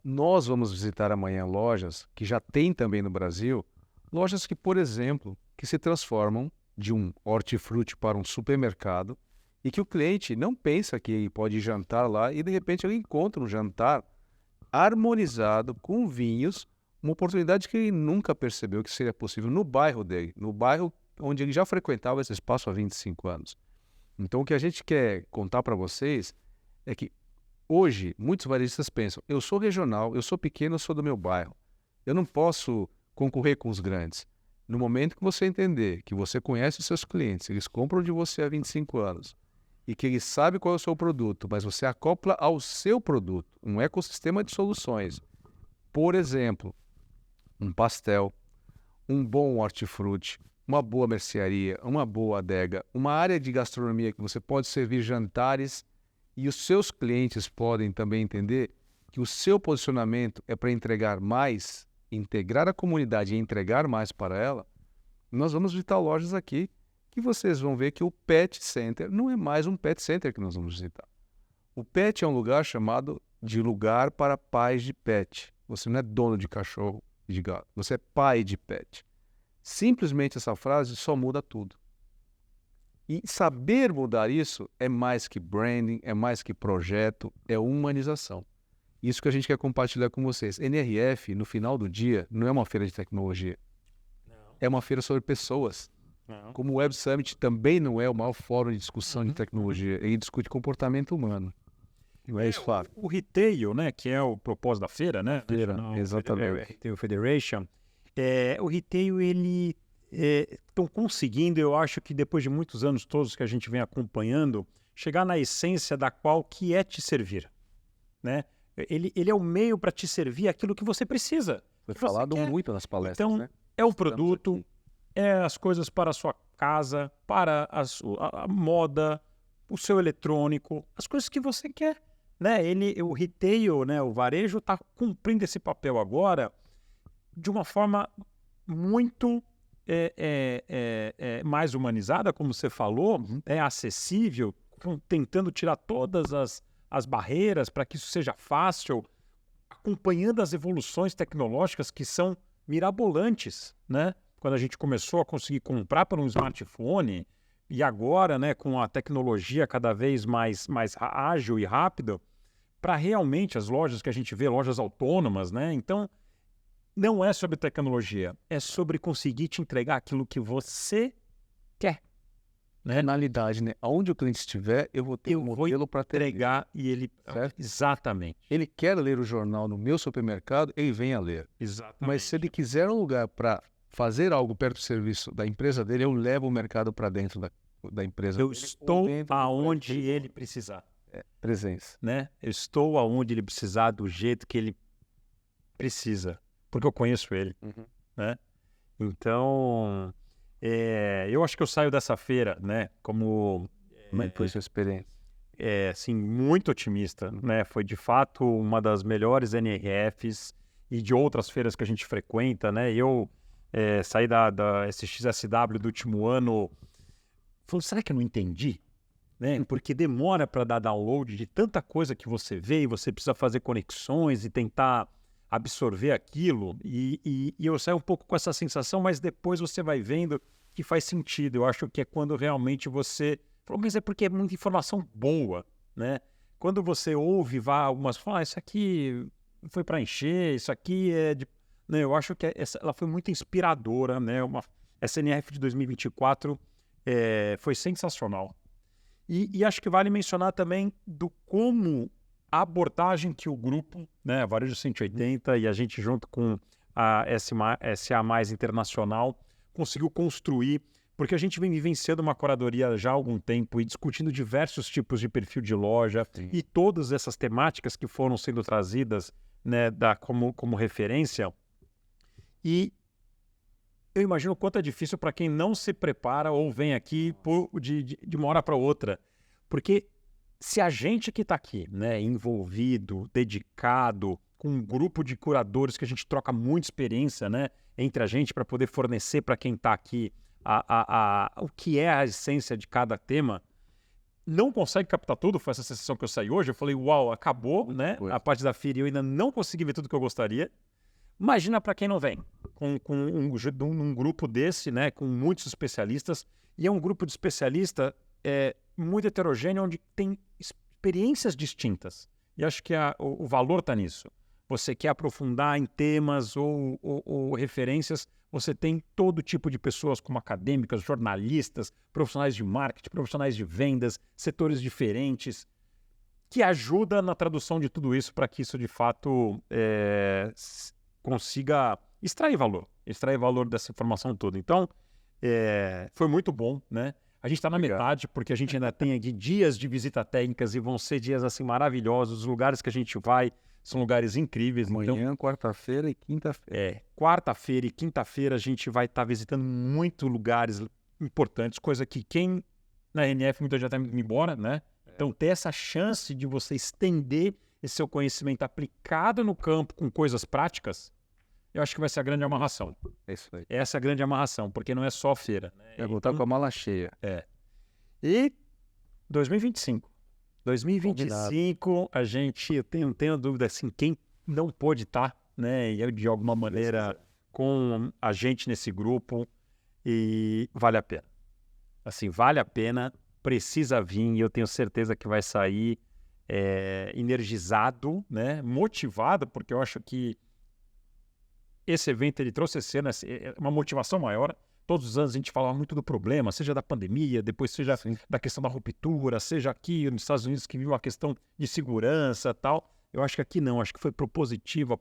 nós vamos visitar amanhã lojas que já tem também no Brasil, lojas que, por exemplo, que se transformam de um hortifruti para um supermercado e que o cliente não pensa que pode jantar lá e, de repente, ele encontra um jantar harmonizado com vinhos, uma oportunidade que ele nunca percebeu que seria possível no bairro dele, no bairro onde ele já frequentava esse espaço há 25 anos. Então, o que a gente quer contar para vocês é que hoje muitos varejistas pensam, eu sou regional, eu sou pequeno, eu sou do meu bairro, eu não posso concorrer com os grandes. No momento que você entender que você conhece os seus clientes, eles compram de você há 25 anos, e que ele sabe qual é o seu produto, mas você acopla ao seu produto um ecossistema de soluções. Por exemplo, um pastel, um bom hortifruti, uma boa mercearia, uma boa adega, uma área de gastronomia que você pode servir jantares e os seus clientes podem também entender que o seu posicionamento é para entregar mais, integrar a comunidade e entregar mais para ela. Nós vamos visitar lojas aqui que vocês vão ver que o Pet Center não é mais um Pet Center que nós vamos visitar. O Pet é um lugar chamado de lugar para pais de pet. Você não é dono de cachorro e de gato, você é pai de pet. Simplesmente essa frase só muda tudo. E saber mudar isso é mais que branding, é mais que projeto, é humanização. Isso que a gente quer compartilhar com vocês. NRF, no final do dia, não é uma feira de tecnologia. Não. É uma feira sobre pessoas. Não. Como o Web Summit também não é o maior fórum de discussão de tecnologia, ele discute comportamento humano. Não é isso, Flávio? O retail, né, que é o propósito da feira, né? Feira, exatamente. Retail Federation. O retail, ele estão conseguindo, eu acho que depois de muitos anos todos que a gente vem acompanhando, chegar na essência da qual que é te servir, né? Ele é o meio para te servir aquilo que você precisa. Foi falado muito nas palestras, então, né? É o produto, é as coisas para a sua casa, para a moda, o seu eletrônico, as coisas que você quer, né? O retail, né, o varejo está cumprindo esse papel agora de uma forma muito mais humanizada, como você falou, acessível, tentando tirar todas as barreiras para que isso seja fácil, acompanhando as evoluções tecnológicas que são mirabolantes, né? Quando a gente começou a conseguir comprar por um smartphone e agora, né, com a tecnologia cada vez mais ágil e rápido, para realmente as lojas que a gente vê, lojas autônomas, né? Então, não é sobre tecnologia, é sobre conseguir te entregar aquilo que você quer, né? Finalidade, né? Aonde o cliente estiver, eu vou ter um modelo para entregar e ele... Certo? Exatamente. Ele quer ler o jornal no meu supermercado, ele vem a ler. Exatamente. Mas se ele quiser um lugar para fazer algo perto do serviço da empresa dele, eu levo o mercado para dentro da empresa Eu dele. ou estou dentro do aonde prédio. ele precisar, Presença. né? Eu estou aonde ele precisar, do jeito que ele precisa, porque eu conheço ele, né? Então, eu acho que eu saio dessa feira, né? Como Como é que foi a sua experiência? assim, muito otimista, né? Foi de fato uma das melhores NRFs e de outras feiras que a gente frequenta, né? Eu saí da SXSW do último ano, falei, será que eu não entendi? Né? Porque demora para dar download de tanta coisa que você vê e você precisa fazer conexões e tentar absorver aquilo. E eu saio um pouco com essa sensação, mas depois você vai vendo que faz sentido. Eu acho que é quando realmente você... Mas é porque é muita informação boa, né? Quando você ouve, algumas falam, isso aqui foi para encher, isso aqui é de... Né? Eu acho que ela foi muito inspiradora, né? Essa NRF de 2024 foi sensacional. E acho que vale mencionar também do como a abordagem que o grupo, né, a Varejo 180 e a gente junto com a SA Mais Internacional conseguiu construir, porque a gente vem vivenciando uma curadoria já há algum tempo e discutindo diversos tipos de perfil de loja. Sim. E todas essas temáticas que foram sendo trazidas, né, como referência. E eu imagino o quanto é difícil para quem não se prepara ou vem aqui de uma hora para outra. Porque se a gente que está aqui, né, envolvido, dedicado, com um grupo de curadores que a gente troca muita experiência, né, entre a gente para poder fornecer para quem está aqui o que é a essência de cada tema, não consegue captar tudo. Foi essa sensação que eu saí hoje. Eu falei, uau, acabou, né, a parte da feira e eu ainda não consegui ver tudo que eu gostaria. Imagina para quem não vem, com um grupo desse, né, com muitos especialistas, e é um grupo de especialistas muito heterogêneo, onde tem experiências distintas. E acho que o valor está nisso. Você quer aprofundar em temas ou referências, você tem todo tipo de pessoas, como acadêmicas, jornalistas, profissionais de marketing, profissionais de vendas, setores diferentes, que ajuda na tradução de tudo isso para que isso, de fato, consiga extrair valor dessa informação toda. Então, foi muito bom, né? A gente está na metade, porque a gente ainda tem aqui dias de visita técnicas e vão ser dias assim maravilhosos. Os lugares que a gente vai são lugares incríveis. Amanhã, então, quarta-feira e quinta-feira. Quarta-feira e quinta-feira a gente vai estar visitando muitos lugares importantes, coisa que quem na NF muita já está indo embora, né? Então, ter essa chance de você estender esse seu conhecimento aplicado no campo com coisas práticas, eu acho que vai ser a grande amarração. É isso aí. Essa é a grande amarração, porque não é só feira. Né? É voltar com a mala cheia. E 2025. 2025, a gente, eu tenho dúvida, assim, quem não pôde estar, né, e de alguma maneira com a gente nesse grupo, e vale a pena. Assim, vale a pena, precisa vir, e eu tenho certeza que vai sair energizado, né, motivado, porque eu acho que esse evento ele trouxe esse ano uma motivação maior. Todos os anos a gente falava muito do problema, seja da pandemia, depois seja da questão da ruptura, seja aqui nos Estados Unidos que viu a questão de segurança e tal. Eu acho que aqui não, acho que foi positiva.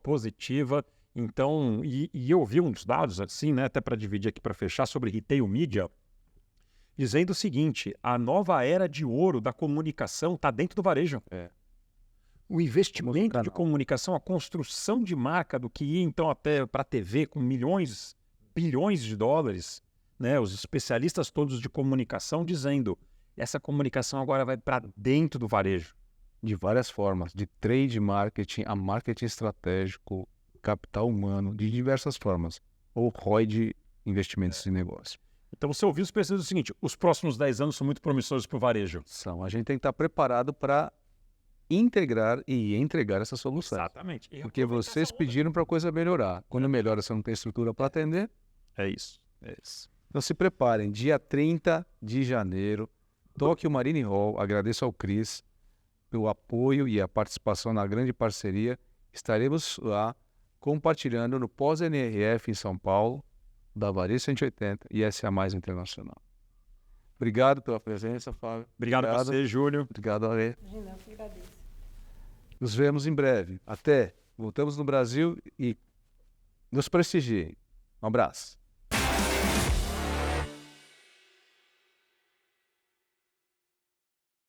Então, e eu vi uns dados assim, né, até para dividir aqui para fechar, sobre retail media, dizendo o seguinte: a nova era de ouro da comunicação está dentro do varejo. O investimento de comunicação, a construção de marca do que ia então até para a TV com bilhões de dólares, né? Os especialistas todos de comunicação dizendo, essa comunicação agora vai para dentro do varejo. De várias formas, de trade marketing a marketing estratégico, capital humano, de diversas formas. Ou ROI de investimentos em negócio. Então você ouviu os pesquisadores do seguinte: os próximos 10 anos são muito promissores para o varejo. A gente tem que estar preparado para integrar e entregar essa solução. Exatamente. E Porque aproveitar vocês essa onda. pediram para a coisa melhorar. Quando melhora, você não tem estrutura para atender. É isso. Então se preparem, dia 30 de janeiro, Tóquio Marine Hall. Agradeço ao Cris pelo apoio e a participação na grande parceria. Estaremos lá compartilhando no pós-NRF em São Paulo, da Varejo 180 e SA Mais Internacional. Obrigado pela presença, Fábio. Obrigado a você, Júlio. Obrigado, Ale. Imagina, eu que agradeço. Nos vemos em breve. Até. Voltamos no Brasil e nos prestigiem. Um abraço.